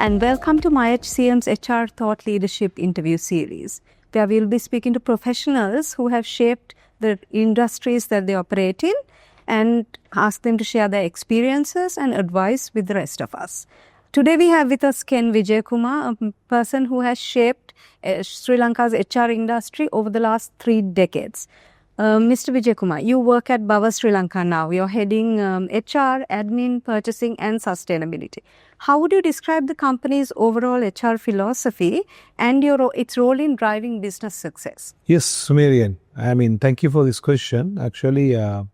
and welcome to MiHCM's HR Thought Leadership Interview Series, where we'll be speaking to professionals who have shaped the industries that they operate in and ask them to share their experiences and advice with the rest of us. Today we have with us Ken Vijayakumar, a person who has shaped Sri Lanka's HR industry over the last 3 decades. Mr. Vijayakumar, you work at Baurs Sri Lanka now. You're heading HR, admin, purchasing and sustainability. How would you describe the company's overall HR philosophy and its role in driving business success? Yes, Marian. Thank you for this question. Actually, you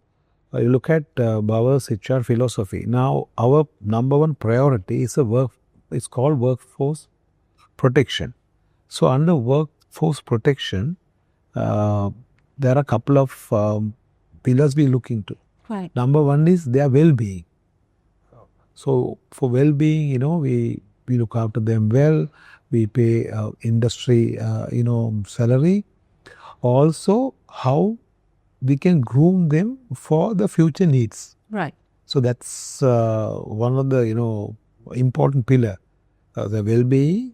look at Baurs HR philosophy. Now, our number one priority is it's called workforce protection. So, under workforce protection, there are a couple of pillars we look into. Right. Number one is their well-being. So, for well-being, we look after them well. We pay industry, salary. Also, how we can groom them for the future needs. Right. So, that's one of the, important pillar, the well-being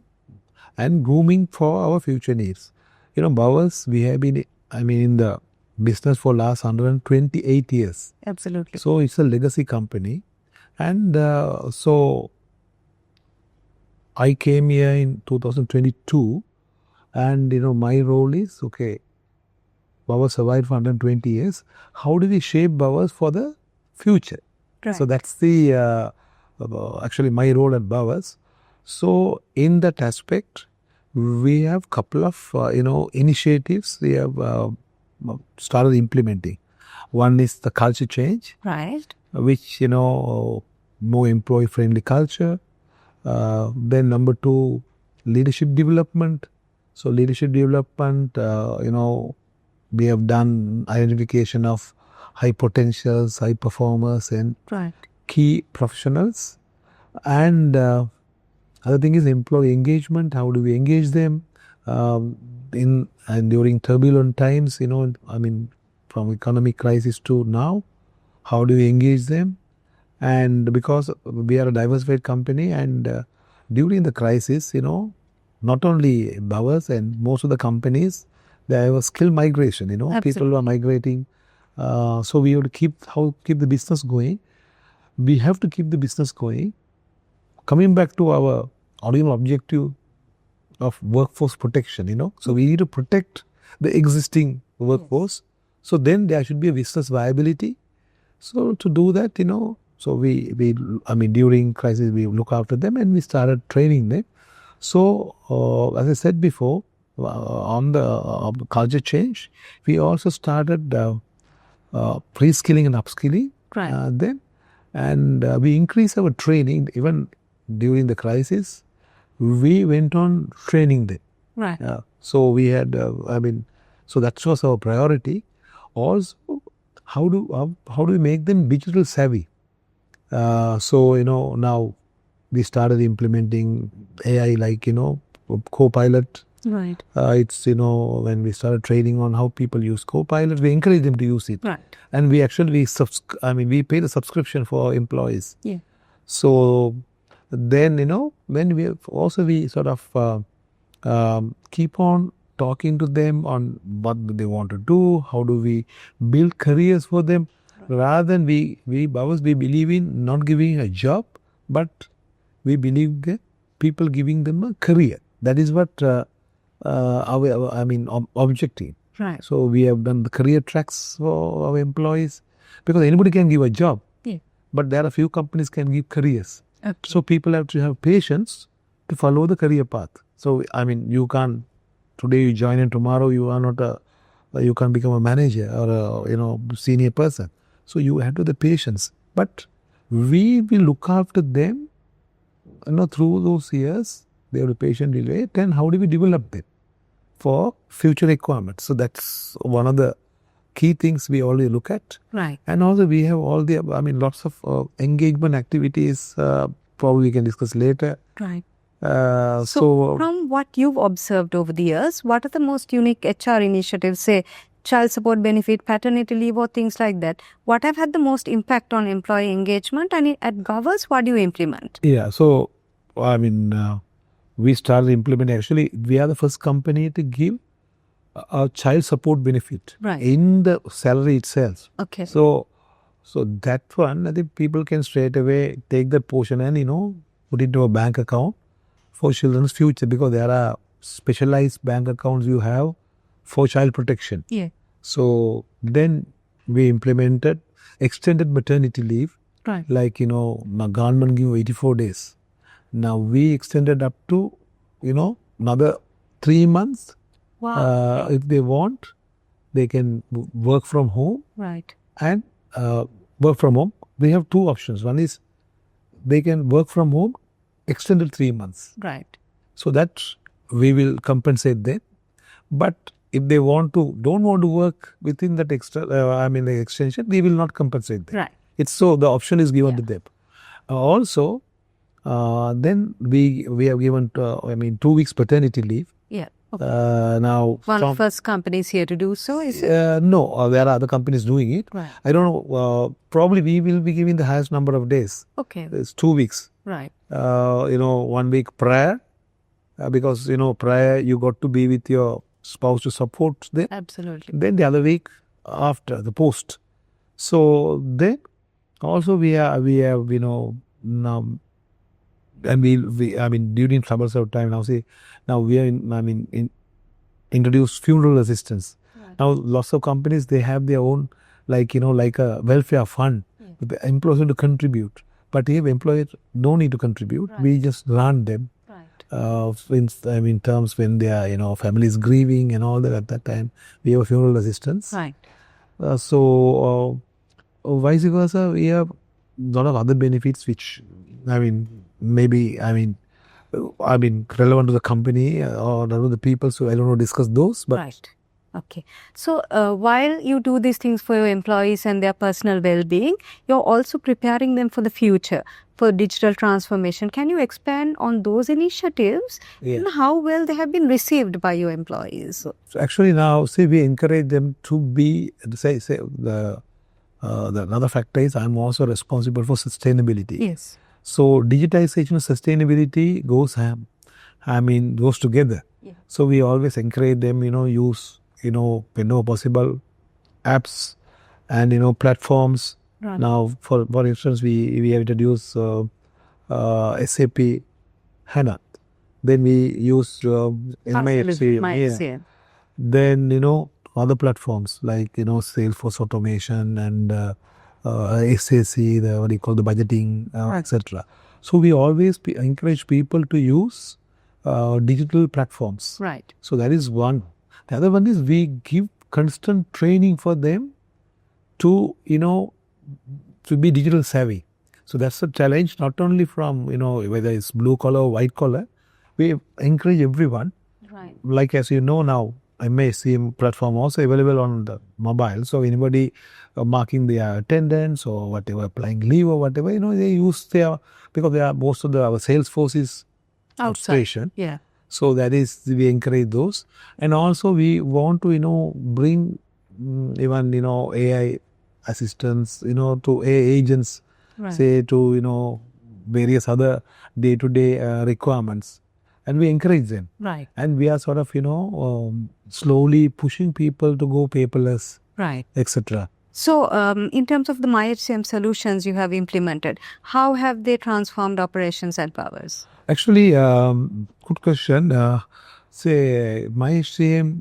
and grooming for our future needs. Baurs, we have been in the business for last 128 years. Absolutely. So, it's a legacy company. And so, I came here in 2022 and, my role is, Baurs survived for 120 years. How do we shape Baurs for the future? Right. So, that's the, actually my role at Baurs. So, in that aspect, we have couple of, initiatives we have started implementing. One is the culture change. Right. Which, more employee-friendly culture. Then number 2, leadership development. So, leadership development, we have done identification of high potentials, high performers and right. key professionals. And other thing is employee engagement. How do we engage them during turbulent times, from economic crisis to now? How do we engage them? And because we are a diversified company and during the crisis, not only Baurs and most of the companies, there was skill migration, Absolutely. People are migrating. So we have to keep the business going. We have to keep the business going. Coming back to our original objective of workforce protection, so we need to protect the existing workforce. Yes. So then there should be a business viability. So to do that, so we during crisis we look after them and we started training them. So as I said before, on the culture change, we also started pre-skilling and upskilling them, and we increased our training even during the crisis. We went on training them. Right. So we had, so that was our priority. Also, how do we make them digital savvy? So, now we started implementing AI like, Copilot. Right. It's, when we started training on how people use Copilot, we encourage them to use it. Right. And we actually, we paid a subscription for employees. Yeah. So, then, when we sort of keep on talking to them on what do they want to do, how do we build careers for them, rather than we believe in not giving a job, but we believe that people giving them a career. That is what our objective. Right. So we have done the career tracks for our employees, because anybody can give a job, but there are few companies can give careers. Okay. So people have to have patience to follow the career path. So you can't, today you join and tomorrow you are not you can't become a manager or a senior person. So you have to have the patience. But we will look after them, through those years. They have the patient delay. Then how do we develop them for future requirements? So that's one of the key things we always look at. Right. And also we have all the, lots of engagement activities, probably we can discuss later. Right. So from what you've observed over the years, what are the most unique HR initiatives, say child support benefit, paternity leave or things like that? What have had the most impact on employee engagement? And at Baurs, what do you implement? Yeah, so we started implementing. Actually, we are the first company to give a child support benefit in the salary itself. Okay. So that one, I think people can straight away take that portion and put it into a bank account for children's future, because there are specialized bank accounts you have for child protection. Yeah. So then we implemented extended maternity leave. Right. Like, now government give 84 days. Now we extended up to, another 3 months. Wow. If they want, they can work from home. Right. And work from home. They have two options. One is they can work from home extended 3 months. Right. So that we will compensate them. But if they don't want to work within that the extension, we will not compensate them. Right. It's so the option is given to them. Also, then we have given 2 weeks paternity leave. Yeah. Okay. Now One of first companies here to do so, is it? No, there are other companies doing it. Right. I don't know. Probably we will be giving the highest number of days. Okay. It's 2 weeks. Right. 1 week prior, because prior you got to be with your spouse to support them. Absolutely. Then the other week after the post. So then also we have now, and during troublesome time now we are introduce funeral assistance. Right. Now lots of companies, they have their own like a welfare fund. Yeah. The employees need to contribute, but if employees don't need to contribute, we just grant them. Right. In terms when they are family is grieving and all that, at that time we have funeral assistance. Right. Vice versa, we have a lot of other benefits which maybe relevant to the company or the people. So I don't know discuss those. But right. Okay. So while you do these things for your employees and their personal well-being, you're also preparing them for the future, for digital transformation. Can you expand on those initiatives and how well they have been received by your employees? So actually now, we encourage them to be, the another factor is I'm also responsible for sustainability. Yes. So digitization and sustainability goes together. Yeah. So we always encourage them, use, whenever possible, apps and, platforms. Right. Now, for instance, we have introduced SAP HANA. Then we use MiHCM. Yeah. Then, other platforms like, Salesforce automation and SAC, the budgeting, etc. So we always encourage people to use digital platforms. Right. So that is one. The other one is we give constant training for them to, to be digital savvy. So that's a challenge, not only from, whether it's blue collar or white collar. We encourage everyone. Right. Like as you know now, MiHCM platform also available on the mobile. So anybody marking their attendance or whatever, applying leave or whatever, they use because most of our sales force is outstation. Yeah. So that is, we encourage those. And also we want to, bring even, AI assistants, to AI agents, right. Say to, various other day-to-day requirements. And we encourage them. Right. And we are sort of, slowly pushing people to go paperless, right, etc. So, in terms of the MiHCM solutions you have implemented, how have they transformed operations at Baurs? Actually, good question. Say, MiHCM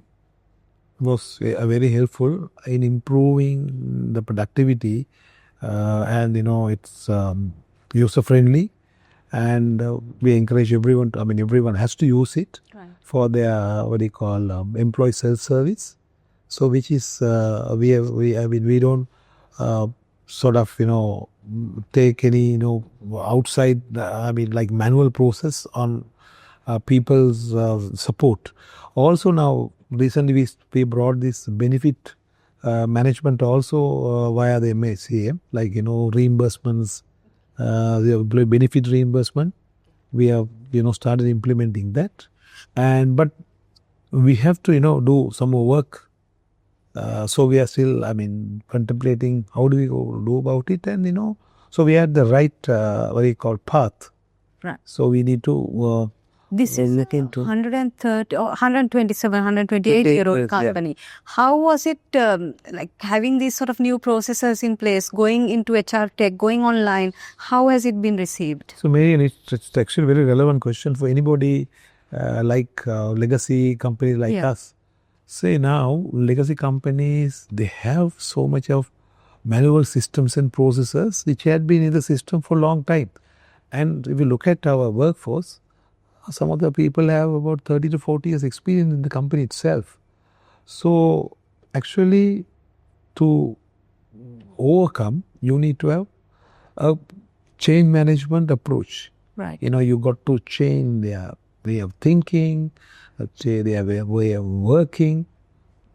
was very helpful in improving the productivity, and it's user-friendly. And we encourage everyone. Everyone has to use it, right, for their employee self-service. So, which is we don't sort of take any outside like manual process on people's support. Also now recently we brought this benefit management also via the MiHCM, like reimbursements. The benefit reimbursement, we have started implementing that, but we have to do some more work. So we are still contemplating how do we do about it, and so we had the right path Right. So we need to This is look into 130 or 127, 128-year-old company. How was it like having these sort of new processes in place, going into HR tech, going online? How has it been received? So, Marian, it's actually a very relevant question for anybody like legacy companies like us. Say now, legacy companies, they have so much of manual systems and processes which had been in the system for a long time. And if you look at our workforce, some of the people have about 30 to 40 years experience in the company itself. So, actually, to overcome, you need to have a change management approach. Right. You got to change their way of thinking, their way of working.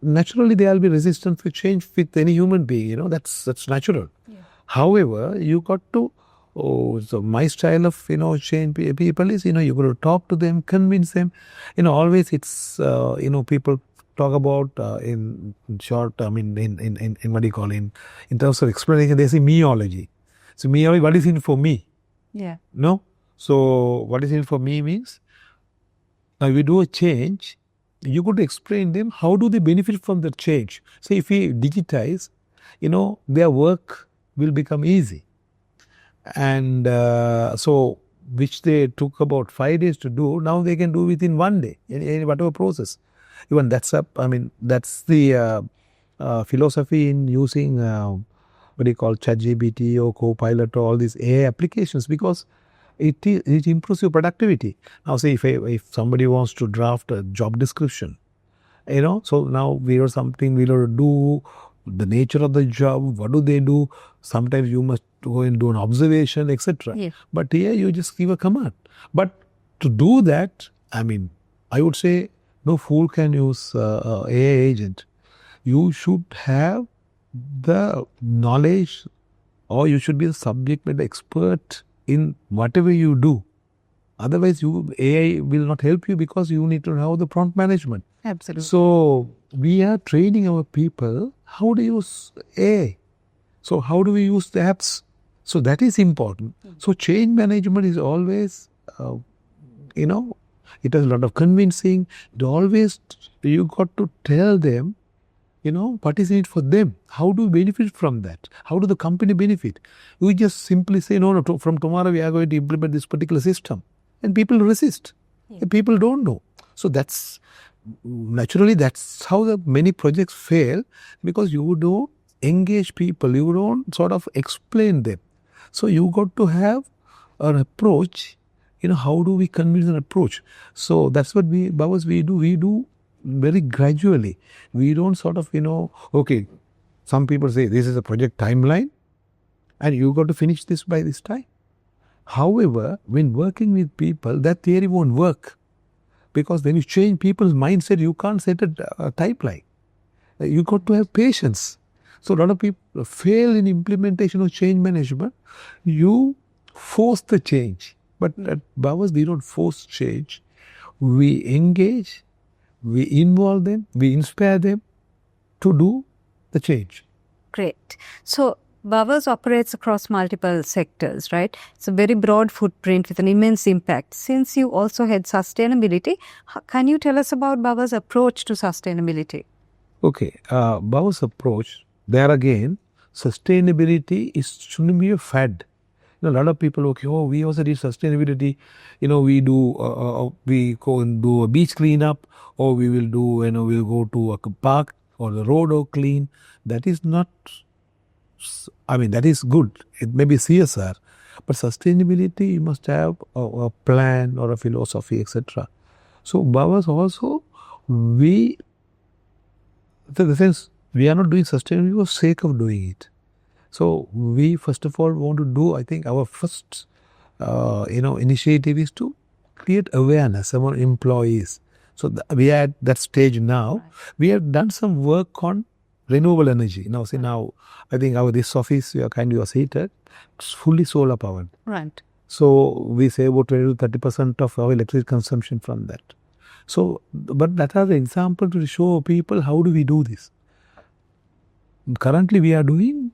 Naturally, there will be resistance for change with any human being. That's natural. Yeah. However, you got to. So my style of change people is you got to talk to them, convince them. Always it's people talk about in short. I mean in what do you call in terms of explanation. They say meology. So meology, what is in for me? Yeah. No. So what is in for me means now we do a change. You got to explain them how do they benefit from the change. So if we digitize, their work will become easy. And so which they took about 5 days to do, now they can do within 1 day, in whatever process. Even that's the philosophy in using what do you call ChatGPT or Copilot or all these AI applications, because it improves your productivity. Now say if somebody wants to draft a job description, so now we are something we will do, the nature of the job, what do they do? Sometimes you must go and do an observation, etc. Yeah. But here you just give a command. But to do that, I mean, I would say no fool can use AI agent. You should have the knowledge, or you should be a subject matter expert in whatever you do. Otherwise, AI will not help you because you need to know the prompt management. Absolutely. So we are training our people how to use AI. So how do we use the apps? So that is important. So change management is always, it has a lot of convincing. You got to tell them, what is in it for them? How do we benefit from that? How do the company benefit? We just simply say, no, from tomorrow we are going to implement this particular system. And people resist. Yeah. And people don't know. So that's how the many projects fail, because you don't engage people. You don't sort of explain them. So you got to have an approach. How do we convince an approach? So that's what Baurs we do. We do very gradually. We don't sort of, okay, some people say this is a project timeline and you got to finish this by this time. However, when working with people, that theory won't work, because when you change people's mindset, you can't set a timeline. You got to have patience. So a lot of people fail in implementation of change management. You force the change. But at Baurs, we don't force change. We engage, we involve them, we inspire them to do the change. Great. So Baurs operates across multiple sectors, right? It's a very broad footprint with an immense impact. Since you also had sustainability, can you tell us about Baurs' approach to sustainability? Okay, Baurs' approach, there again, sustainability shouldn't be a fad. A lot of people, we also did sustainability. We go and do a beach cleanup, or we will do, we'll go to a park or the road or clean. That is not, that is good. It may be CSR, but sustainability, you must have a plan or a philosophy, etc. So Baurs also, in the sense, we are not doing sustainability for the sake of doing it. So we first of all want to do, I think our first, initiative is to create awareness among employees. So we are at that stage now. Right. We have done some work on renewable energy. Now, I think this office, was heated. It's fully solar powered. Right. So we save about 20 to 30% of our electricity consumption from that. So, but that are the example to show people how do we do this. Currently, we are doing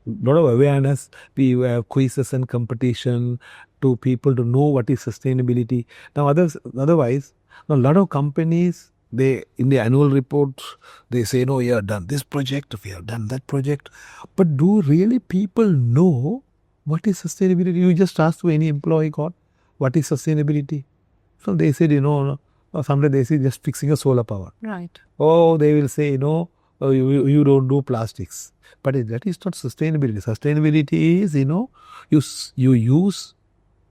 a lot of awareness. We have quizzes and competition to people to know what is sustainability. Now, otherwise, a lot of companies, they in the annual reports, they say, no, we have done this project, we have done that project. But do really people know what is sustainability? You just ask to any employee, God, what is sustainability? So they said, sometimes they say just fixing a solar power. Right. Oh, they will say, you don't do plastics. But that is not sustainability. Sustainability is, you use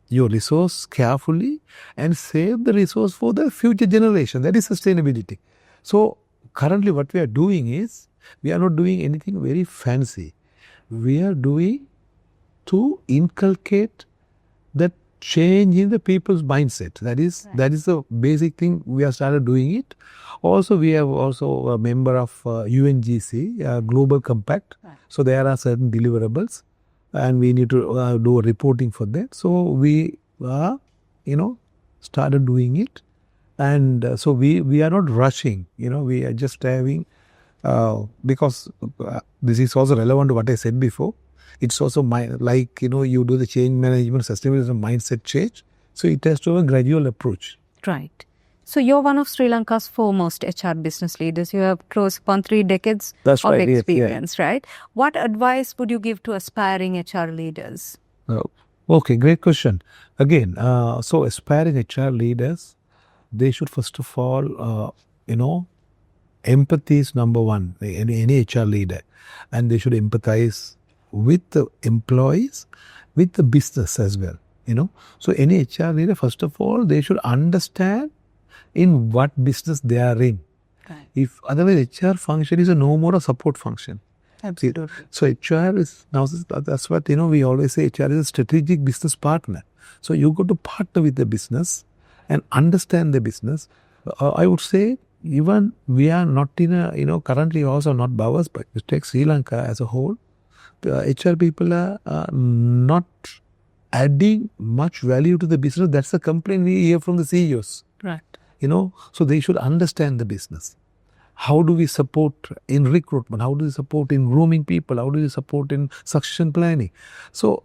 your resource carefully and save the resource for the future generation. That is sustainability. So currently what we are doing is, we are not doing anything very fancy. We are doing to inculcate that change in the people's mindset. That is the basic thing. We have started doing it. Also, we have also a member of UNGC, Global Compact. Right. So there are certain deliverables, and we need to do a reporting for that. So we started doing it, and so we are not rushing. We are just having because this is also relevant to what I said before. It's also you do the change management, sustainability is a mindset change. So it has to have a gradual approach. Right. So you're one of Sri Lanka's foremost HR business leaders. You have close upon 3 decades of experience, right? What advice would you give to aspiring HR leaders? Okay, great question. Again, so aspiring HR leaders, they should first of all, empathy is number one, any HR leader. And they should empathize with the employees, with the business as well. So any HR leader, first of all, they should understand in what business they are in. Right. If otherwise HR function is no more a support function. Absolutely. So HR is, now that's what, we always say HR is a strategic business partner. So you got to partner with the business and understand the business. I would say even we are not in a, currently also not Baurs, but you take Sri Lanka as a whole, HR people are not adding much value to the business. That's a complaint we hear from the CEOs. Right. So they should understand the business. How do we support in recruitment? How do we support in grooming people? How do we support in succession planning? So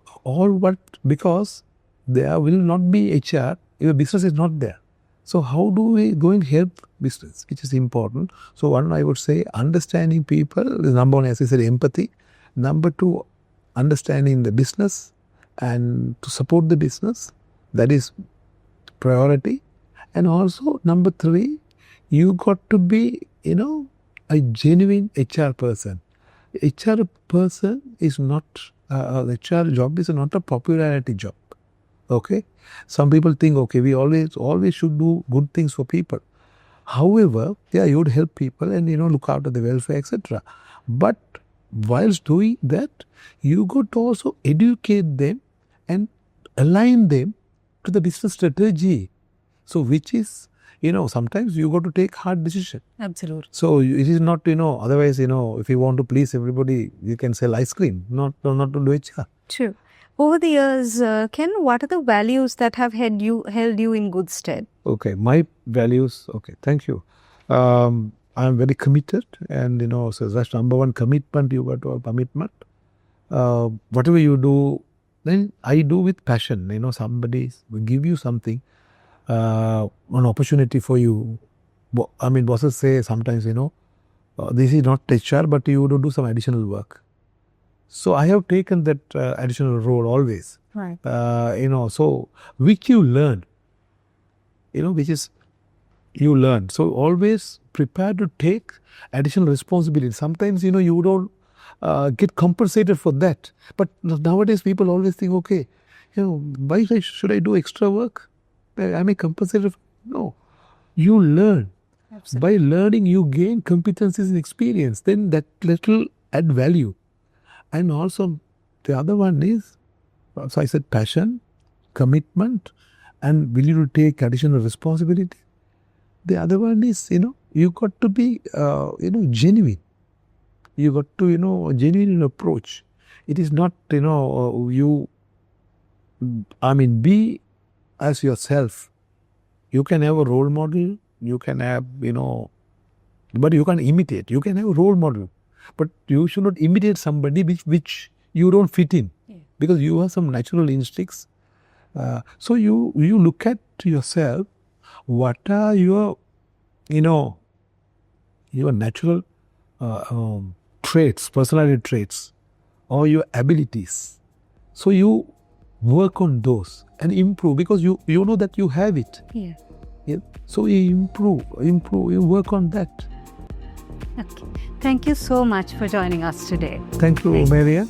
because there will not be HR if the business is not there. So how do we go and help business, which is important. So one, I would say understanding people is number one, as I said, empathy. Number two, understanding the business and to support the business. That is priority. And also number three, you got to be, a genuine HR person. HR person is not, HR job is not a popularity job. Okay. Some people think, okay, we always should do good things for people. However, you would help people and, look after the welfare, etc. But whilst doing that, you got to also educate them and align them to the business strategy. So which is, sometimes you got to take hard decision. Absolutely. So it is not, otherwise, if you want to please everybody, you can sell ice cream, not to do HR. True. Over the years, Ken, what are the values that have held you in good stead? Okay, my values. Okay, thank you. I'm very committed, and so that's number one, commitment. You got to have commitment. Whatever you do, then I do with passion. Somebody will give you something, an opportunity for you. I mean, bosses say sometimes, this is not HR, but you do some additional work. So I have taken that additional role always. Right. So which you learn, which is you learn. So always prepare to take additional responsibility. Sometimes, you don't get compensated for that. But nowadays people always think, okay, why should I do extra work? Am I compensated? No. You learn. Absolutely. By learning, you gain competencies and experience. Then that little add value. And also the other one is, so I said passion, commitment, and willing to take additional responsibility. The other one is, you got to be, genuine. You got to, genuine approach. It is not, be as yourself. You can have a role model. You can have, but you can imitate. You can have a role model. But you should not imitate somebody which you don't fit in. Yeah. Because you have some natural instincts. So you look at yourself, what are your natural traits, personality traits, or your abilities. So you work on those and improve, because you know that you have it. Yeah. Yeah. So you improve, you work on that. Okay. Thank you so much for joining us today. Thank you, Maria.